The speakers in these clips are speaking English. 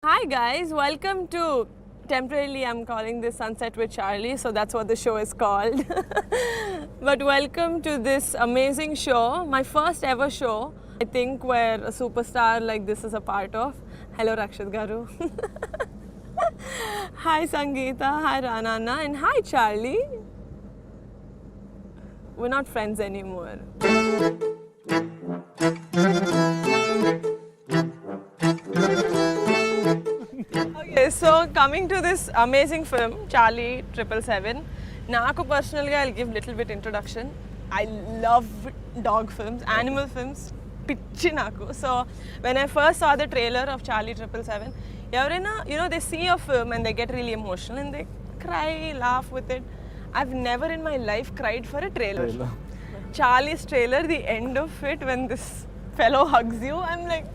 Hi guys, welcome to temporarily I'm calling this Sunset with Charlie, so that's what the show is called. But welcome to this amazing show, my first ever show, I think, where a superstar like this is a part of. Hello Rakshit Garu. Hi Sangeetha, hi Rana, and hi Charlie. We're not friends anymore. Okay, so coming to this amazing film, Charlie 777. Naku personally, I'll give little bit introduction. I love dog films, animal films. Pichi naku. So when I first saw the trailer of Charlie 777, everyone, they see a film and they get really emotional and they cry, laugh with it. I've never in my life cried for a trailer. Charlie's trailer, the end of it, when this fellow hugs you, I'm like,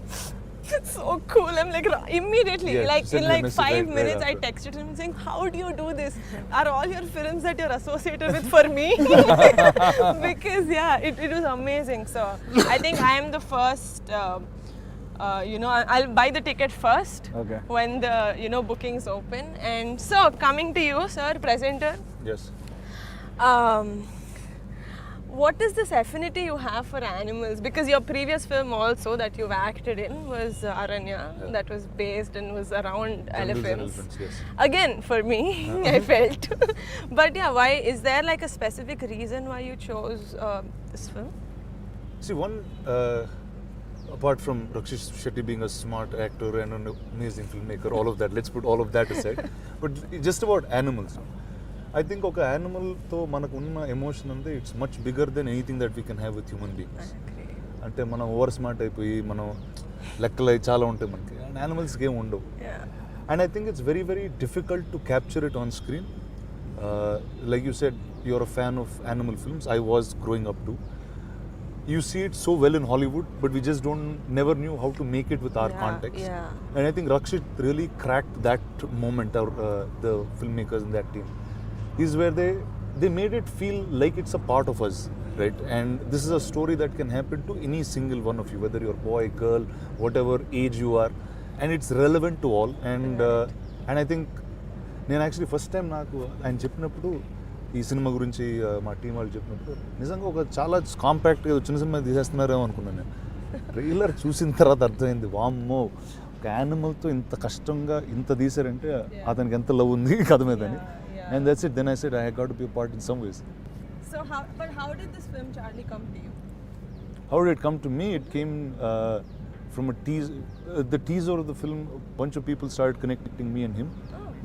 it's so cool. I'm like, immediately, in like 5 minutes, I texted him saying, how do you do this? Are all your films that you're associated with for me? Because it was amazing. So I think I am the first, I'll buy the ticket first when the, bookings open. And so coming to you, sir, presenter. Yes. What is this affinity you have for animals? Because your previous film also that you've acted in was Aranya, that was based and was around elephants. Yes. Again, for me, I felt. But why? Is there like a specific reason why you chose this film? See, one, apart from Rakshit Shetty being a smart actor and an amazing filmmaker, all of that, let's put all of that aside. But just about animals. I think oka animal to manaku unna emotion ande it's much bigger than anything that we can have with human beings. Ante mana over smart అయిపోయి మనం లెక్కలు చాలా ఉంటాయి మనకి and animals game ఉండవు. And I think it's very very difficult to capture it on screen. Like you said, you're a fan of animal films. I was growing up too. You see it so well in Hollywood, but we just never knew how to make it with our context. And I think Rakshit really cracked that moment, the filmmakers in that team. Is where they made it feel like it's a part of us, right? And this is a story that can happen to any single one of you, whether you're boy, girl, whatever age you are, and it's relevant to all. And I think నేను actually first time నాకు ఆయన చెప్పినప్పుడు ఈ cinema గురించి మా team వాళ్ళు చెప్పినప్పుడు నిజంగా ఒక చాలా కాంపాక్ట్గా చిన్న సినిమా తీసేస్తున్నారేమో అనుకున్నాను నేను. ట్రైలర్ చూసిన తర్వాత అర్థమైంది, వామ్మో ఒక యానిమల్తో ఇంత కష్టంగా ఇంత తీసారంటే అతనికి ఎంత లవ్ ఉంది కథ మీద అని. And that's it. Then I said I got to be a part in some ways. So how did this film Charlie come to you? How did it come to me? It came from a teaser. The teaser of the film, a bunch of people started connecting me and him.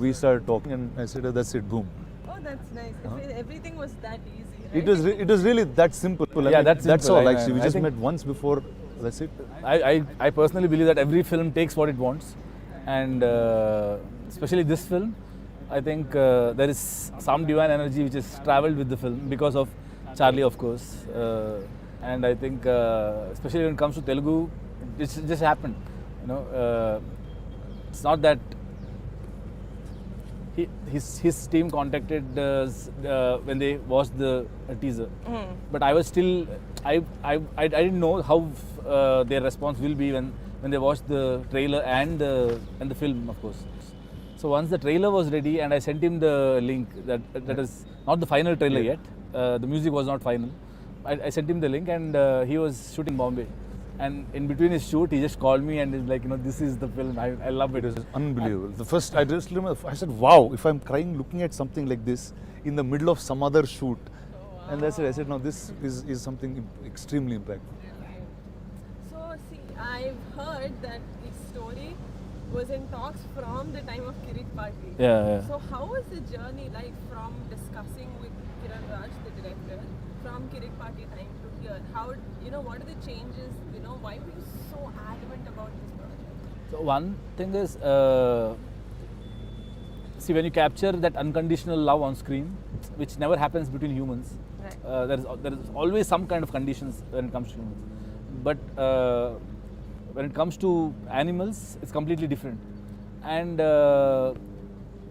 We started talking and I said, that's it, boom. Oh, that's nice. Everything was that easy, right? It was really that simple. That's all. Actually, we just met once before. That's it. I personally believe that every film takes what it wants, and especially this film, I think there is some divine energy which has travelled with the film because of Charlie, of course. And I think, especially when it comes to Telugu, it just happened. It's not that his team contacted us when they watched the teaser, but I was still I didn't know how their response will be when they watched the trailer and the film, of course. So once the trailer was ready and I sent him the link, that is not the final trailer yet, the music was not final. I sent him the link and he was shooting Bombay. And in between his shoot, he just called me and is like, this is the film. I love it. It was unbelievable. The first, I just remember, I said, wow, if I'm crying looking at something like this in the middle of some other shoot. And that's it. I said, no, this is something extremely impactful. So, see, I've heard that the story was in talks from the time of Kirik Party. Yeah. So how was the journey like from discussing with Kiran Raj, the director, from Kirik Party time to here? How, what are the changes? Why were you so adamant about this project? So one thing is, see, when you capture that unconditional love on screen, which never happens between humans, there is always some kind of conditions when it comes to humans. But when it comes to animals, it's completely different. And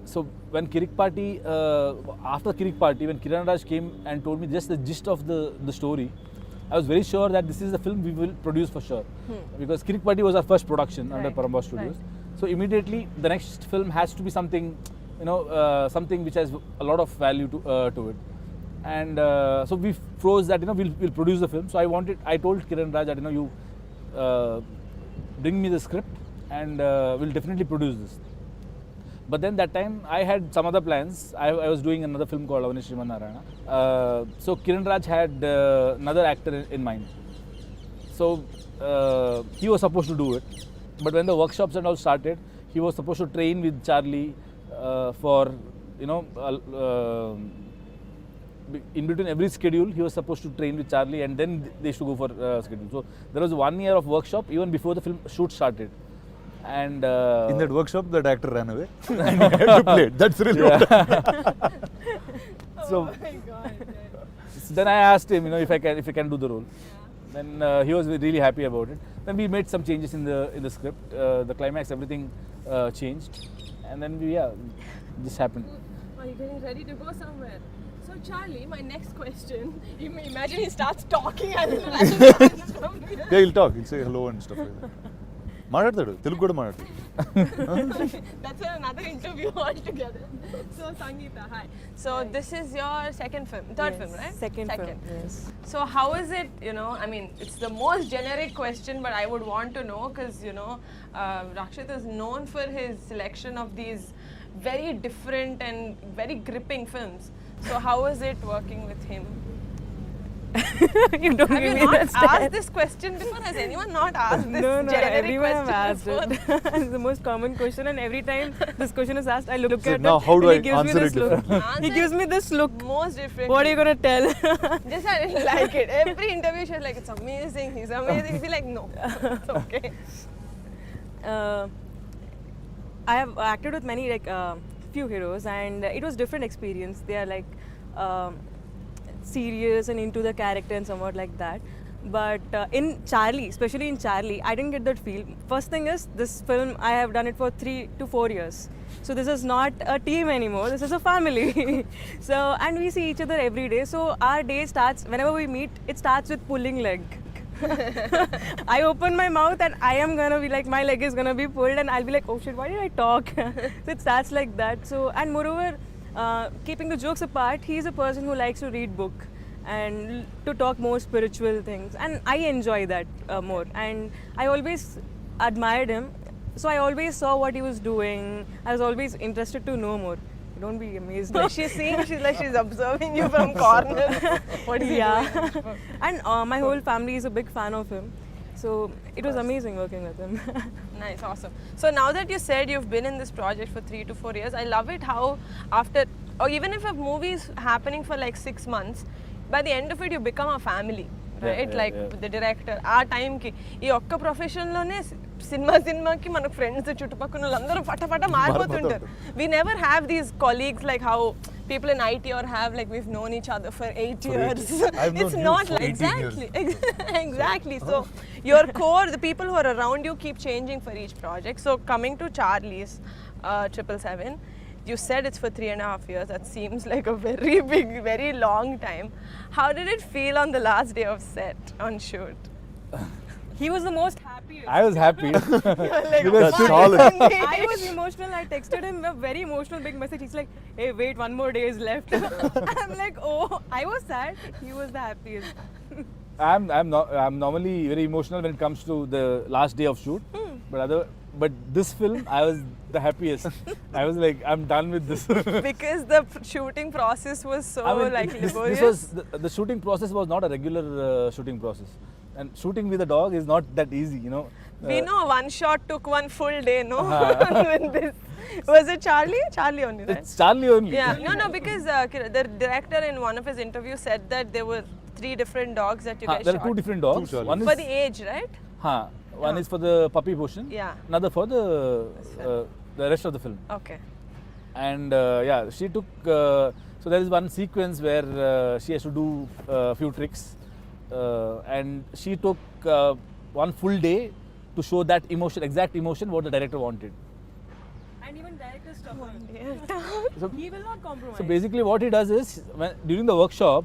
so when Kirik Party, after Kirik Party, when Kiran Raj came and told me just the gist of the story, I was very sure that this is the film we will produce for sure. Because Kirik Party was our first production under Paramba Studios. So immediately the next film has to be something, something which has a lot of value to it. And so we froze that, we'll produce the film. So I told Kiran Raj that, you bring me the script and we'll definitely produce this. But then that time I had some other plans. I was doing another film called Avanish Narayana. So Kiran Raj had another actor in mind. So he was supposed to do it. But when the workshops and all started, he was supposed to train with Charlie for, in between every schedule, he was supposed to train with Charlie, and then they used to go for schedule. So there was 1 year of workshop even before the film shoot started. And in that workshop, that actor ran away and he had to play it. That's really what. So Oh my God. then I asked him, if I can do the role. Then he was really happy about it. Then we made some changes in the script. The climax, everything changed, and then this happened. Are you getting ready to go somewhere? So Charlie, my next question. Imagine he starts talking and Yeah, he'll talk. He'll say hello and stuff like that. మాట్లాడతాడు తెలుగు కూడా మాట్లాడతాడు. That's another interview altogether. So Sangeetha, hi. So this is your third film, right? Second film, yes. So how is it, it's the most generic question, but I would want to know because, Rakshit is known for his selection of these very different and very gripping films. So how is it working with him? You don't Have give you me not that stare. asked this question before? Has anyone not asked this No, generic everyone question have asked before? it. It's the most common question, and every time this question is asked, I look So at now it how do and I he gives me answer this it look. differently? He gives me this look. Most different. What are you gonna tell? Just I didn't like it. Every interview she's like, it's amazing, he's amazing. He's like, no, it's okay. I have acted with many few heroes, and it was different experience. They are serious and into the character and somewhat like that. But in Charlie, especially in Charlie, I didn't get that feel. First thing is, this film I have done it for 3 to 4 years. So this is not a team anymore. This is a family. So and we see each other every day. So our day starts whenever we meet. It starts with pulling leg. I open my mouth and I am gonna be like, my leg is gonna be pulled, and I'll be like, oh shit, why did I talk? So it starts like that. So and moreover, keeping the jokes apart, he is a person who likes to read book and to talk more spiritual things, and I enjoy that more. And I always admired him, so I always saw what he was doing. I was always interested to know more. Don't be amazed. Like she's seeing, she's observing you from corner. What is he doing? And my whole family is a big fan of him, so it was amazing working with him. Nice, awesome. So now that you said you've been in this project for 3 to 4 years, I love it how after, or even if a movie is happening for like 6 months, by the end of it you become a family, right? Yeah, Like yeah. the director, ఆ టైంకి ఈ ఒక్క ప్రొఫెషన్లోనే సినిమాకి మన friends చుట్టుపక్కల వాళ్ళందరూ ఫటాఫట మారిపోతుంటారు. We never have these colleagues like how people in IT or have like we've known each other for 8 years. I've known It's you not for like 18 years. exactly. So your core, the people who are around you keep changing for each project. So coming to Charlie's 777, you said it's for 3.5 years. That seems like a very big, very long time. How did it feel on the last day of set on shoot? He was the most happiest. I was happy. Like, Because "Wow, solid." I was emotional. I texted him a very emotional big message. He's like, hey, wait, 1 more day is left. I'm like, oh, I was sad. He was the happiest. I'm normally very emotional when it comes to the last day of shoot, but this film I was the happiest. I was like, I'm done with this. Because the shooting process was so like this laborious. was the shooting process was not a regular shooting process, and shooting with a dog is not that easy, We know one shot took 1 full day, no? With this. Was it Charlie? Charlie only, right? It's Charlie only. Yeah, no, because the director in one of his interviews said that there were 3 different dogs that you guys There are shot. 2 different dogs. Charlies. One For is the age, right? one is for the puppy portion. Yeah. Another for the rest of the film. Okay. And she took. So there is one sequence where she has to do a few tricks, and she took 1 full day to show that emotion, exact emotion, what the director wanted. And even director stuff. So, He will not compromise. so basically, what he does is, during the workshop,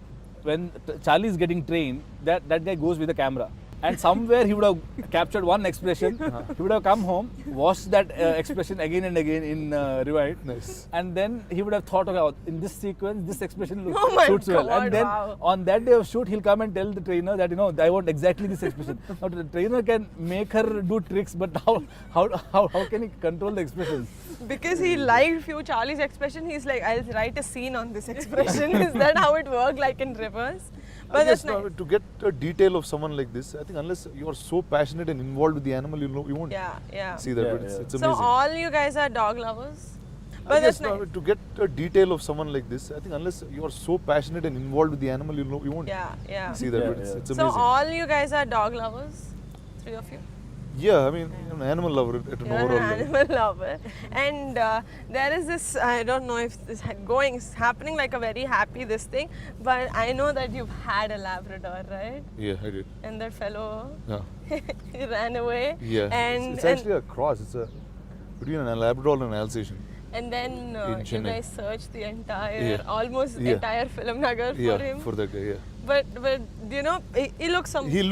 when Charlie is getting trained, that guy goes with the camera. And somewhere he would have captured one expression. He would have come home, watched that expression again and again in rewind. Nice. And then he would have thought about, in this sequence, this expression Oh my suits well. God, And then wow. on that day of shoot, he'll come and tell the trainer that, I want exactly this expression. Now the trainer can make her do tricks, but how can he control the expressions? Because he liked few Charlie's expression, he's like, I'll write a scene on this expression. Is that how it worked, like in reverse? But I that's guess nice. to get a detail of someone like this, I think unless you are so passionate and involved with the animal, you won't Yeah. see that. Yeah, But it's So amazing. all you guys are dog lovers? I But guess that's nice. to get a detail of someone like this, I think unless you are so passionate and involved with the animal, you won't Yeah. see that. Yeah, But it's So amazing. all you guys are dog lovers? 3 of you? Yeah, I mean, I'm an animal lover at an You're overall an level. animal lover. And there is this, I don't know if this it's happening like a very happy this thing, but I know that you've had a Labrador, right? Yeah, I did. And that fellow, Yeah, he ran away. yeah. And, It's actually a cross. It's between an Labrador and an Alsatian. and then in you Chennai. guys searched the entire, Yeah. almost Yeah. entire film nagar for Yeah, him. for that guy. Yeah, But he looks something. he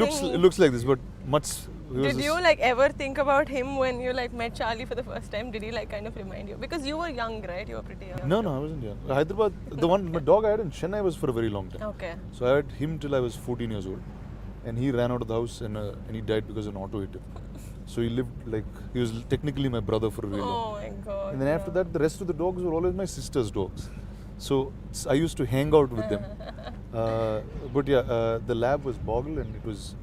looks like this, but much. he was Did this- you like ever think about him when you like met Charlie for the first time? Did he like kind of remind you? Because you were young, right? You were pretty young. No, I wasn't young. Hyderabad, my dog I had in Chennai was for a very long time. Okay. So I had him till I was 14 years old, and he ran out of the house and he died because an auto hit him. So he lived like he was technically my brother for a really long. Oh my god. And then after that, the rest of the dogs were always my sister's dogs. So I used to hang out with them. But yeah, the lab was Boggle, and it was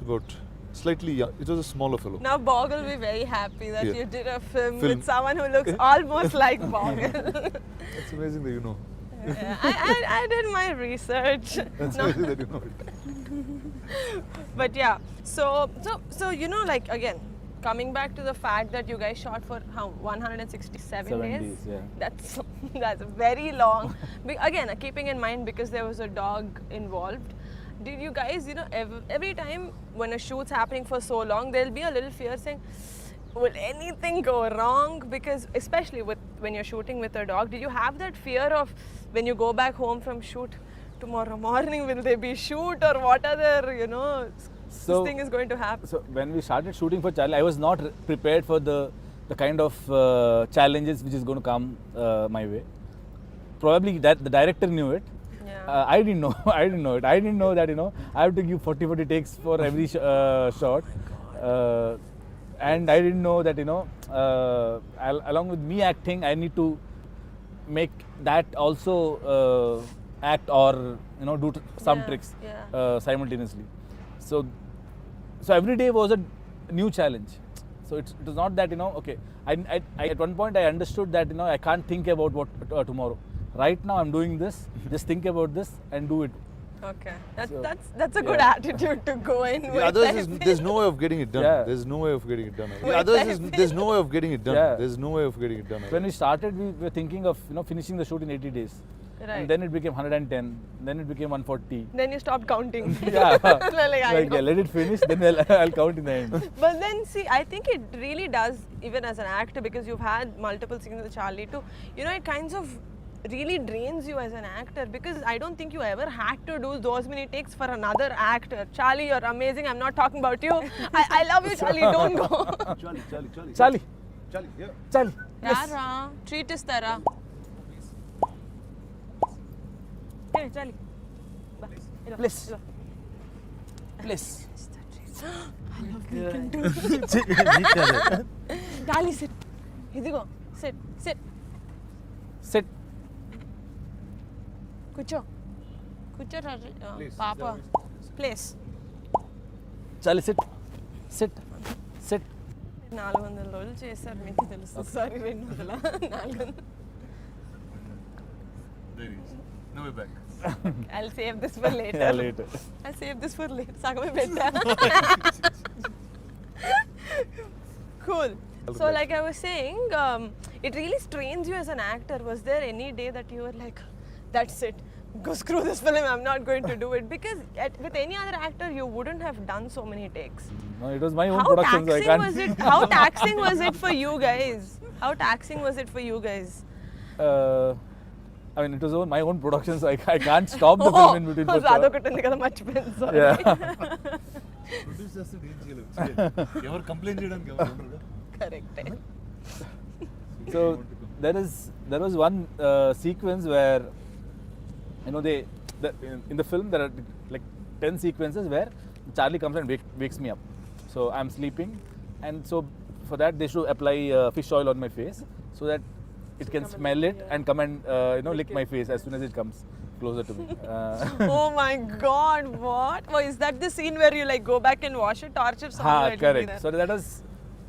about slightly young. It was a smaller fellow. Now Bog will be very happy that Yeah. you did a film Film. with someone who looks almost like Boggle. It's amazing that you know. I did my research. That's No. amazing that you know it. But yeah, so like again, coming back to the fact that you guys shot for how 167 7 days. days, yeah. That's very long. Again, keeping in mind because there was a dog involved. Did you guys, every time when a shoot's happening for so long, there'll be a little fear saying, will anything go wrong? Because especially when you're shooting with a dog, did you have that fear of when you go back home from shoot, tomorrow morning will there be shoot or what other, this thing is going to happen? So when we started shooting for Charlie, I was not prepared for the kind of challenges which is going to come my way. Probably that the director knew it. Yeah. I didn't know. I didn't know it. I didn't know that I have to give 40 takes for every shot, and I didn't know that along with me acting, I need to make that also act or do some Yeah, tricks yeah. simultaneously. So every day was a new challenge. So it was not that okay. I at one point I understood that I can't think about what tomorrow. Right now I'm doing this. Just think about this and do it. Okay, So, that's a good yeah. attitude to go in The with. others is there's no way of getting it done. Yeah. There's no way of getting it done. The With others is that there's no way of getting it done. Yeah. There's no way of getting it done. When we started, we were thinking of finishing the shoot in 80 days. Right. And then it became 110. Then it became 140. Then you stopped counting. Yeah. Like, I know. yeah, let it finish. Then I'll count in the end. But then see, I think it really does, even as an actor, because you've had multiple scenes with Charlie too. It kinds of really drains you as an actor because I don't think you ever had to do those many takes for another actor. Charlie, you're amazing. I'm not talking about you. I love you, Charlie. Don't go. Charlie. yeah. Charlie. Yara, treat istara. Hey, Charlie. Please. Please. Charlie, sit. Idigo, sit. Sit. Kucho, Papa. Place. Charlie, sit. Sit. 400 రోజులు చేశారు మీకు తెలుసు sorry 200 No way back. I'll save this for later. Yeah, later. I'll save this for later. సగమే పెట్టా. Cool. So like I was saying, it really strains you as an actor. Was there any day that you were like, that's it, go screw this film, I'm not going to do it? Because with any other actor, you wouldn't have done so many takes. No, it was my own How production, so I taxing can't. was it? How taxing was it for you guys? How taxing was it for you guys? I mean, it was my own production, so I can't stop the film in between. for sure. అదొకటి ఉంది కదా మర్చిపోయాను. Sorry. Yeah. Produce చేస్తే ఏం చేయలేము. ఎవరు complaint చేయడానికి ఎవరు ఉండరుగా. Correct. So there was one sequence where in the film there are like 10 sequences where Charlie comes and wakes me up. So I'm sleeping, and so for that they should apply fish oil on my face so that it can smell it and come and lick my face as soon as it comes closer to me. Oh my God! What? Oh, is that the scene where you like go back and wash it? Torture someone. It will be correct. there. So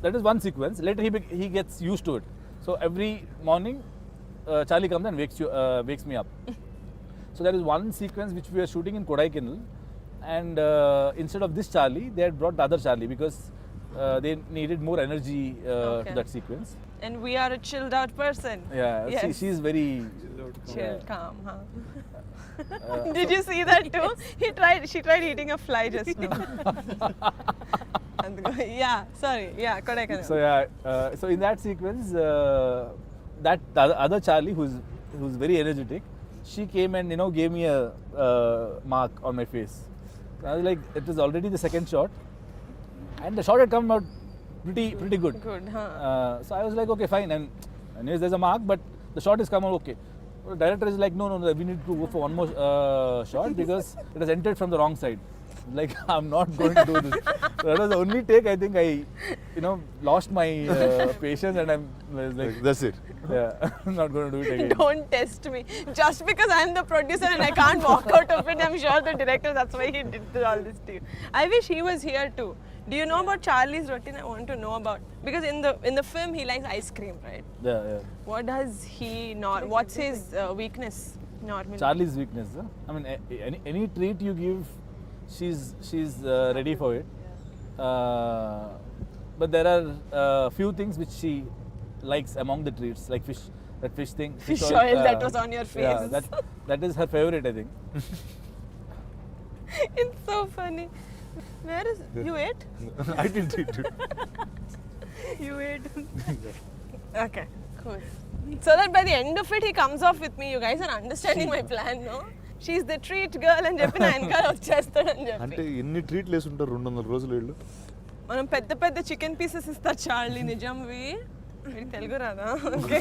that is one sequence. Later he gets used to it. So every morning Charlie comes and wakes me up. So there is one sequence which we are shooting in Kodaikanal, and instead of this Charlie, they had brought the other Charlie because they needed more energy to that sequence. And we are a chilled out person. Yeah, Yes. she's very Chill, calm, huh? Did you see that too? She tried eating a fly just now. Yeah, sorry. Yeah, Kodaikanal. So in that sequence, that the other Charlie who's very energetic, she came and gave me a mark on my face. So I was like, it was already the second shot, and the shot had come out pretty good. Good, huh? So I was like, okay, fine. And anyways, there's a mark, but the shot is come out okay. The director is like, no, we need to go for one more shot because it has entered from the wrong side. Like, I'm not going to do this. So that was the only take. I think I, lost my patience, and I'm like, That's it. yeah, I'm not going to do it again. Don't test me. Just because I'm the producer and I can't walk out of it, I'm sure the director, that's why he did all this to you. I wish he was here too. Do you know about Charlie's routine? I want to know about, because in the film he likes ice cream, right? Yeah. What does he not? What's his weakness normally? Charlie's weakness. Huh? I mean, any treat you give, she's ready for it. But there are few things which she likes among the treats, like fish. That fish thing. Fish oil that was on your face. Yeah, that is her favorite, I think. It's so funny. Where is you ate? I didn't eat it. You ate. Okay, cool. So that by the end of it he comes off with me. You guys are understanding my plan, no? She's the treat girl అని చెప్పి నా వెనకాల వచ్చేస్తాడని అంటే చెప్పి ఎన్ని ట్రీట్లు వేసి ఉంటారు 200 రోజులు వీళ్ళు. మనం పెద్ద పెద్ద చికెన్ పీసెస్ ఇస్తారు చార్లీ నిజంవి. మీకు తెలుగు రాదా? Okay.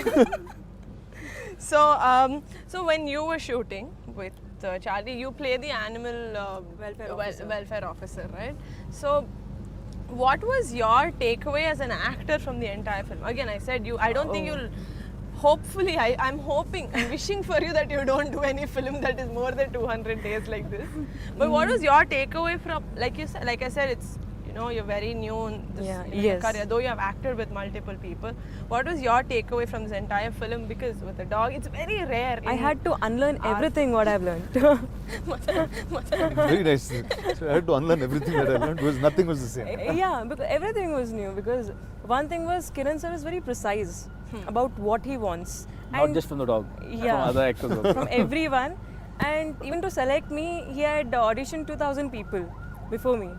So when you were shooting with Charlie, you play the animal welfare officer, right? So what was your takeaway as an actor from the entire film? Again, I said I don't think you'll. Hopefully, I'm hoping, I'm wishing for you that you don't do any film that is more than 200 days like this. But what was your takeaway from, like I said, it's, you're very new in this yes. career, though you have acted with multiple people. What was your takeaway from this entire film? Because with a dog, it's very rare. I had to unlearn everything what I've learned. Very nice. So I had to unlearn everything that I learned because nothing was the same. Yeah, because everything was new. Because one thing was Kiran sir is very precise about what he wants. Not just from the dog, Yeah. from other actors also. From everyone. And even to select me, he had auditioned 2,000 people before me.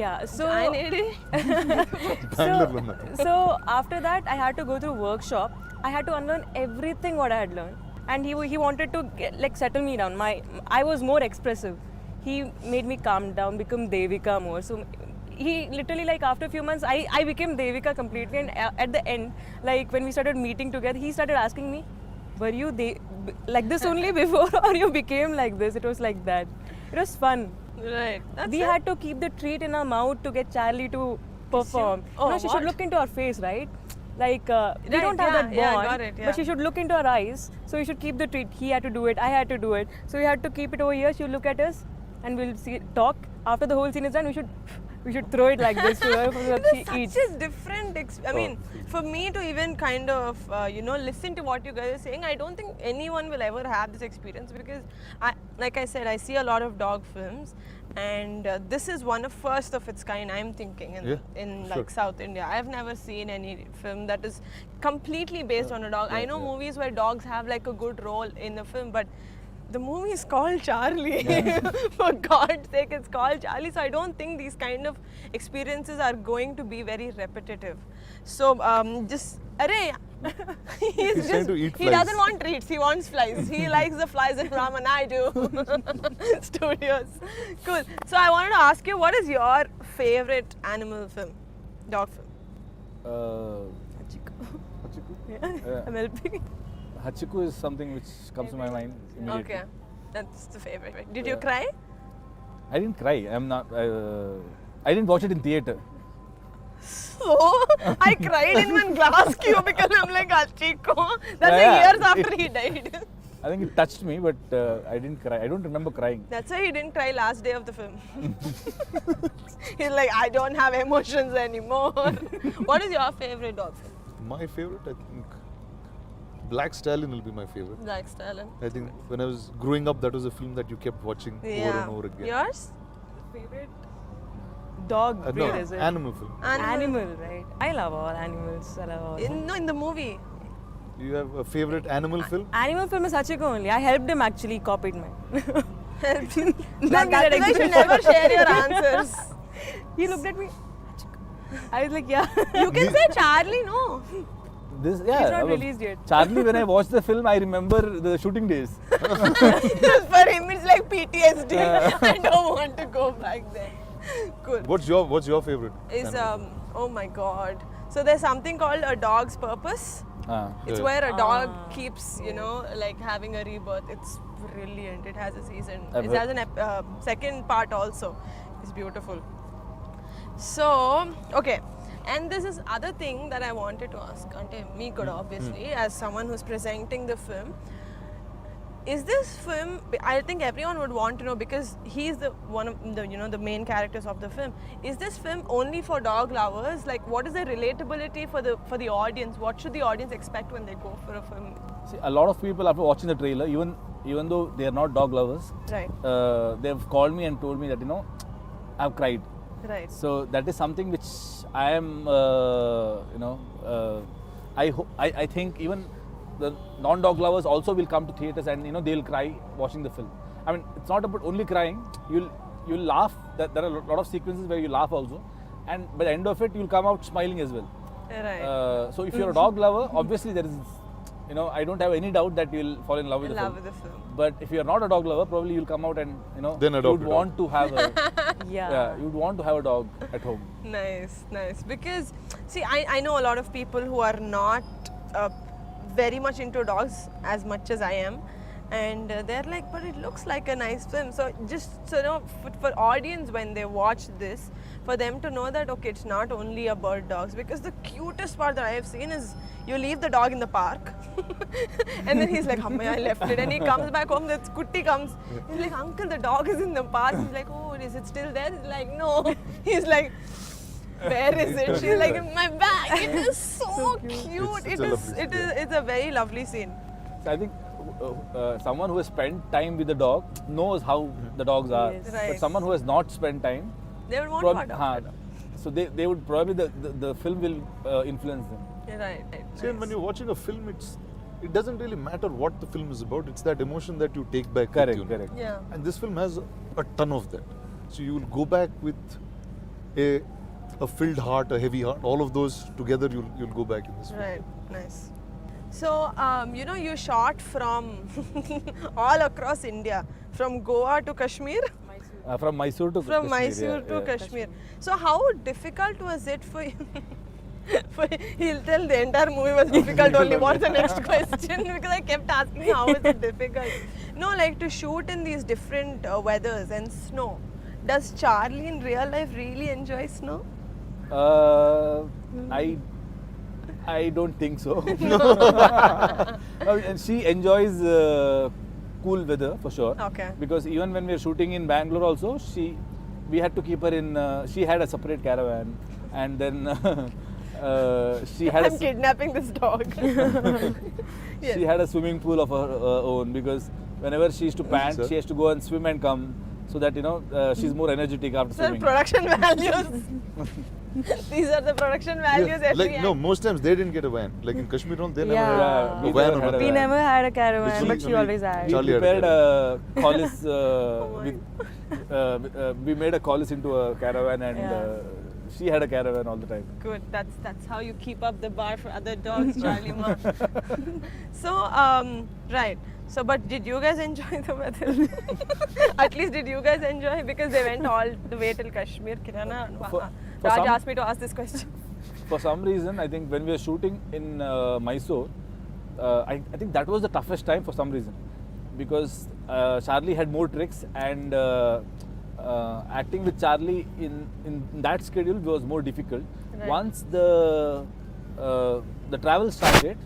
Yeah, so so after that I had to go through workshop. I had to unlearn everything what I had learned, and he wanted to settle me down. I was more expressive. He made me calm down, become Devika more. So he literally, like, after a few months I became Devika completely, and at the end, like when we started meeting together, he started asking me, were you like this only before or you became like this? It was like that. It was fun. Right. We had to keep the treat in our mouth to get Charlie to perform. She should look into our face, right? Like, we don't have that bond, yeah, got it, but she should look into our eyes. So we should keep the treat. He had to do it, I had to do it. So we had to keep it over here. She would look at us and we'll talk. After the whole scene is done, we should throw it like this to her so that she eats. Such a different I mean, for me to even kind of listen to what you guys are saying, I don't think anyone will ever have this experience, because like I said, I see a lot of dog films, and this is one of first of its kind, I'm thinking, in like South India. I've never seen any film that is completely based on a dog. I know movies where dogs have like a good role in the film, but the movie is called Charlie. For God's sake, it's called Charlie. So I don't think these kind of experiences are going to be very repetitive. So He's trying to eat He flies. doesn't want treats, he wants flies. He likes the flies in Raman, I do. Studios. Cool. So I wanted to ask you, what is your favorite animal film? Dog film? Hachiko. Hachiku? Yeah. I'm helping. Hachiku is something which comes to my mind immediately. Okay. That's the favorite. Did you Yeah. cry? I didn't cry. I'm not. I didn't watch it in theater. So I cried in one glass cubicle. I'm like, Achiko. That's Yeah, like years yeah. after he died. I think it touched me, but I didn't cry. I don't remember crying. That's why he didn't cry last day of the film. He's like, I don't have emotions anymore. What is your favorite dog film? My favorite, I think, Black Stallion will be my favorite. Black Stallion. I think when I was growing up, that was a film that you kept watching over and over again. Yours? Favorite dog No, breed is it? animal film. Animal, right? I love all animals. I love all. In the movie. You have a favorite animal film? Animal film is Hachiko only. I helped him actually, copied mine. That get is why you should excited. never share your answers. He looked at me. Hachiko. I was like, yeah. You can say Charlie, no. This, yeah. He's not released yet. Charlie, when I watched the film, I remember the shooting days. For him, it's like PTSD. I don't want to go back there. Cool. What's your favorite? Is animal? oh my god. So there's something called A Dog's Purpose. It's Yeah. where a dog keeps, like having a rebirth. It's brilliant. It has a season. I've It has an second part also. It's beautiful. So, okay. And this is other thing that I wanted to ask. Ante me kuda obviously, as someone who's presenting the film. Is this film? I think everyone would want to know because he's the one of the main characters of the film. Is this film only for dog lovers? Like, what is the relatability for the audience? What should the audience expect when they go for a film? See, a lot of people after watching the trailer, even though they are not dog lovers, Right. they've called me and told me that I've cried. Right. So that is something which I am, I think even the non-dog lovers also will come to theaters and they'll cry watching the film. I mean, it's not about only crying. You'll laugh. There are a lot of sequences where you laugh also, and by the end of it, you'll come out smiling as well. Right. So if you're a dog lover, obviously there is, I don't have any doubt that you'll fall in love with the film. Love with the film. But if you're not a dog lover, probably you'll come out and Then adopt you'd a want to have a Yeah. you'd want to have a dog at home. Nice, nice. Because, see, I know a lot of people who are not very much into dogs as much as I am. And they're like, but it looks like a nice film. So just, for audience when they watch this, for them to know that, okay, it's not only about dogs. Because the cutest part that I have seen is you leave the dog in the park. And then he's like, I left it. And he comes back home, that Kutti comes. He's like, uncle, the dog is in the park. He's like, oh, is it still there? He's like, no. He's like, where is it? She's like, in my bag. It is so cute. It's a very lovely scene. So I think someone who has spent time with the dog knows how the dogs are. Yes. Right. But someone who has not spent time, They would want prob- to हाँ, adopt so they would probably the film will influence them. it. Right. See, and when you're watching a film, it doesn't really matter what the film is about. It's that emotion that you take back Correct, with you. correct. Yeah. And this film has a ton of that. So you will go back with a filled heart, a heavy heart. All of those together, you'll go back in this film. Right, nice. So, you shot from all across India, from Goa to Kashmir, From Mysore to from Kashmir, Mysore yeah, to Kashmir. So, how difficult was it for you? He'll tell the entire movie was difficult only. What's the next question? Because I kept asking how is it difficult. No, like to shoot in these different weathers and snow. Does Charlie in real life really enjoy snow? I don't think so. And she enjoys cool weather for sure. Okay. Because even when we were shooting in Bangalore also, we had to keep her in. She had a separate caravan, and then she had I'm kidnapping this dog. Yes. she had a swimming pool of her own, because whenever she used to pant, Sir? she has to go and swim and come, so that she's more energetic after Sir, swimming. production values. These are the production values Yeah, every like no, most times they didn't get a van. Like in Kashmir, they never Yeah. had we a van never or had a nothing. We van. never had a caravan, Which but she only always had. We Charlie had a prepared caravan. a collis we made a collis into a caravan, and Yeah. she had a caravan all the time. Good. That's how you keep up the bar for other dogs, Charlie Ma. So right. So, but did you guys enjoy the weather? At least did you guys enjoy? Because they went all the way till Kashmir. Kirana, For Raj some- asked me to ask this question. For some reason, I think when we were shooting in Mysore, I think that was the toughest time for some reason, because Charlie had more tricks, and acting with Charlie in that schedule was more difficult. Right. Once the travel started,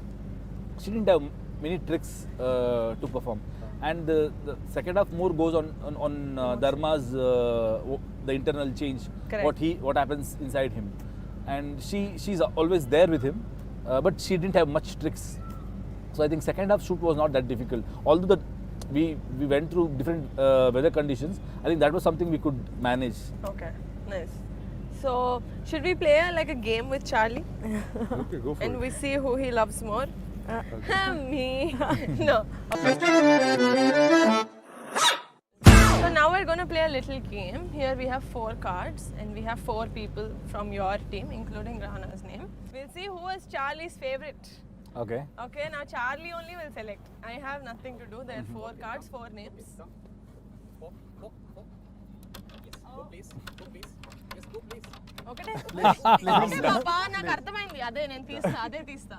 she didn't have many tricks to perform, and the second half more goes on Dharma's the internal change, Correct. what happens inside him, and she's always there with him, but she didn't have much tricks. So I think second half shoot was not that difficult. Although we went through different weather conditions, I think that was something we could manage. Okay, nice. So, should we play like a game with Charlie? Okay, go for And it. we see who he loves more? Me. No. So now we're going to play a little game. Here we have 4 cards and we have 4 people from your team, including Rana's name. We'll see who is Charlie's favorite. Okay. Okay, now Charlie only will select. I have nothing to do. There are 4 cards, 4 names. ఒకటే ఒకటే పాపా నాకు అర్థమైంది అదే నేను తీస్తా అదే తీస్తా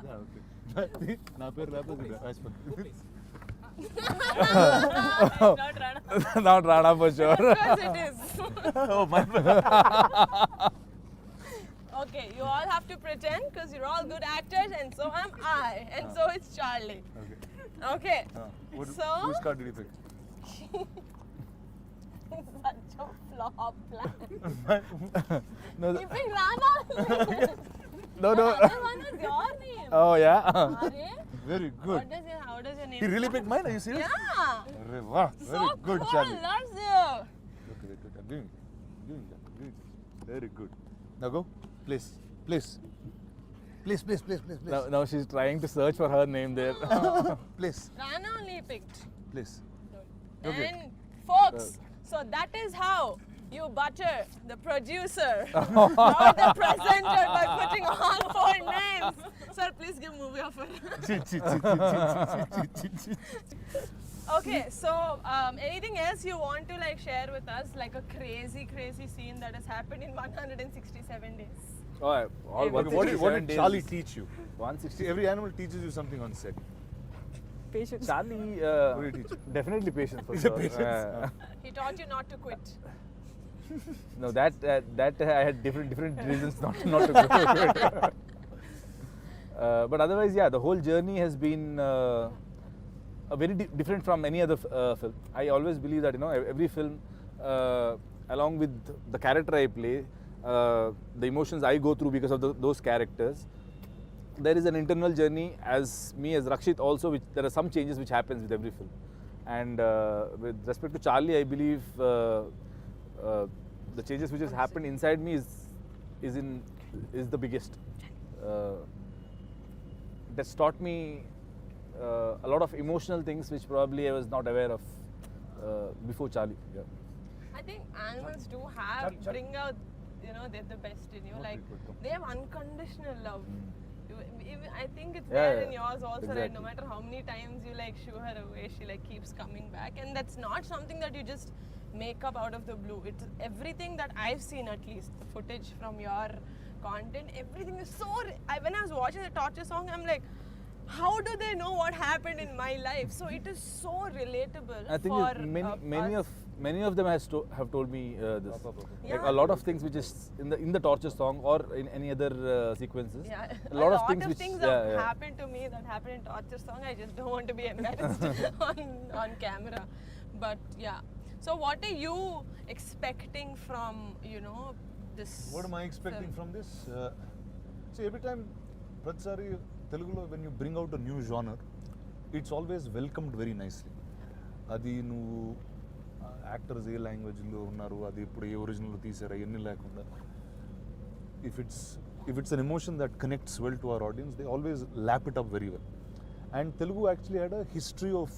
నా పేరు లేకపోతే Not Rana. Not Rana for sure. Of course it is. Oh my bad. Okay, you all have to pretend because you're all good actors and so am I and so is Charlie. Okay. Okay. So Whose card did you pick? such a flop plan. No, You pick Rana. no. The other one is your name. Oh yeah. Arey, Very good. how does your name? He really picked mine? Are you serious? Yeah. Arre, wow. So Very good, cool. Charlie. Loves you. Okay, I'm doing that. Very good. Now go. Please. Please. Please. Now she's trying to search for her name there. Please. Rana only picked. Please. Okay. And folks, so that is how you butter the producer or the presenter by putting all 4 names. Sir, please give movie offer. Okay, so anything else you want to like share with us, like a crazy scene that has happened in 167 days? Oh, all What 167 did days. Charlie teach you? 160. See, every animal teaches you something on set. Patience. Charlie, What did he teach you? definitely patience for He's a sure. patience. He taught you not to quit. No, that I had different reasons not to go to it. But otherwise, yeah, the whole journey has been a very different from any other film. I always believe that every film, along with the character I play, the emotions I go through because of those characters, there is an internal journey as me as Rakshit also, which there are some changes which happens with every film. And with respect to Charlie, I believe the changes which has happened inside me is the biggest. That's taught me a lot of emotional things which probably I was not aware of before Charlie. Yeah. I think animals do have bring out, they're the best in you. Like they have unconditional love. I think it's Yeah, there yeah. in yours also. Right? No Exactly. matter how many times you like shoo her away, she like keeps coming back, and that's not something that you just make up out of the blue. It's everything that I've seen, at least the footage from your content. Everything is so. When I was watching the torture song, I'm like, how do they know what happened in my life? So it is so relatable. I think for many of them have told me this. Like Yeah. a lot of things which is in the torture song or in any other sequences. Yeah, A lot of things which have happened to me that happened in torture song. I just don't want to be embarrassed on camera. But yeah. So what are you expecting from this? What am I expecting film? from this? See, every time, Pratsari, Telugulo, when you bring out a new genre, it's always welcomed very nicely. అది నువ్వు actors ఏ లాంగ్వేజ్లో ఉన్నారు, అది ఇప్పుడు ఏ original తీసారా, ఎన్ని లేకుండా, if it's an emotion that connects well to our audience, they always lap it up very well. And Telugu actually had a history of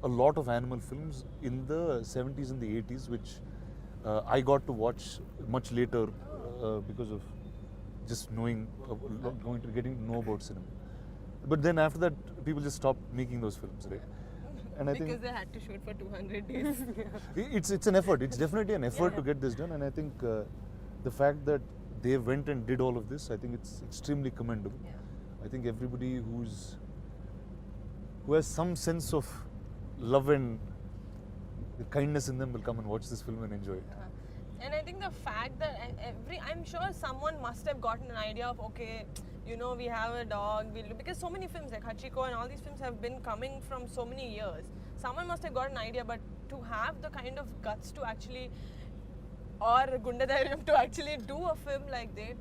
a lot of animal films in the 70s and the 80s, which I got to watch much later because of just knowing, getting to know about cinema. But then after that, people just stopped making those films, right? And I Because think they had to shoot for 200 days. it's an effort. It's definitely an effort to get this done. And I think the fact that they went and did all of this, I think it's extremely commendable. Yeah. I think everybody who has some sense of love and kindness in them will come and watch this film and enjoy it. And I think the fact that I'm sure someone must have gotten an idea of, okay, you know, we have a dog, because so many films like Hachiko and all these films have been coming from so many years. Someone must have got an idea, but to have the kind of guts to actually, or Gundadairyam to actually do a film like this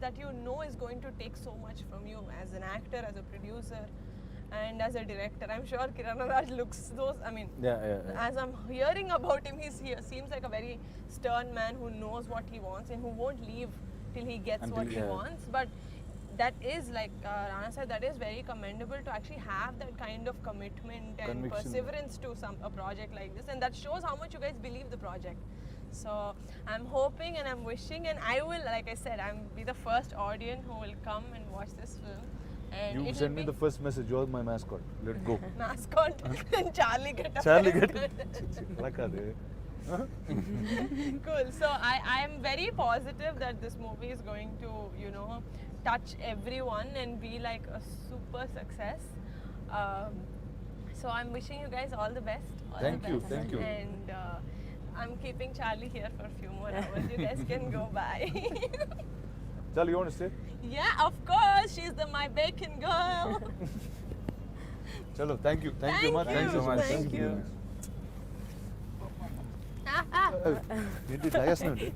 that you know is going to take so much from you as an actor, as a producer, and as a director. I'm sure Kirana Raj looks those, I mean, as I'm hearing about him, he seems like a very stern man who knows what he wants and who won't leave till he gets what he wants. But that is, like Rana said, that is very commendable to actually have that kind of commitment and Conviction. perseverance to a project like this, and that shows how much you guys believe the project. So I'm hoping and I'm wishing, and I will, like I said, I'm be the first audience who will come and watch this film. And You it send will me be the first message. You're my mascot. Let's go. mascot and Charlie get up. Charlie, get like Cool. So I am very positive that this movie is going to, you know, touch everyone and be like a super success. So I'm wishing you guys all the best. Thank you. Thank you. And I'm keeping Charlie here for a few more hours. You guys can go by. Charlie, you want to stay? Yeah, of course. She's my bacon girl. Chalo, thank you. Thank you much. you. Thanks so much. Thank you. You did last night.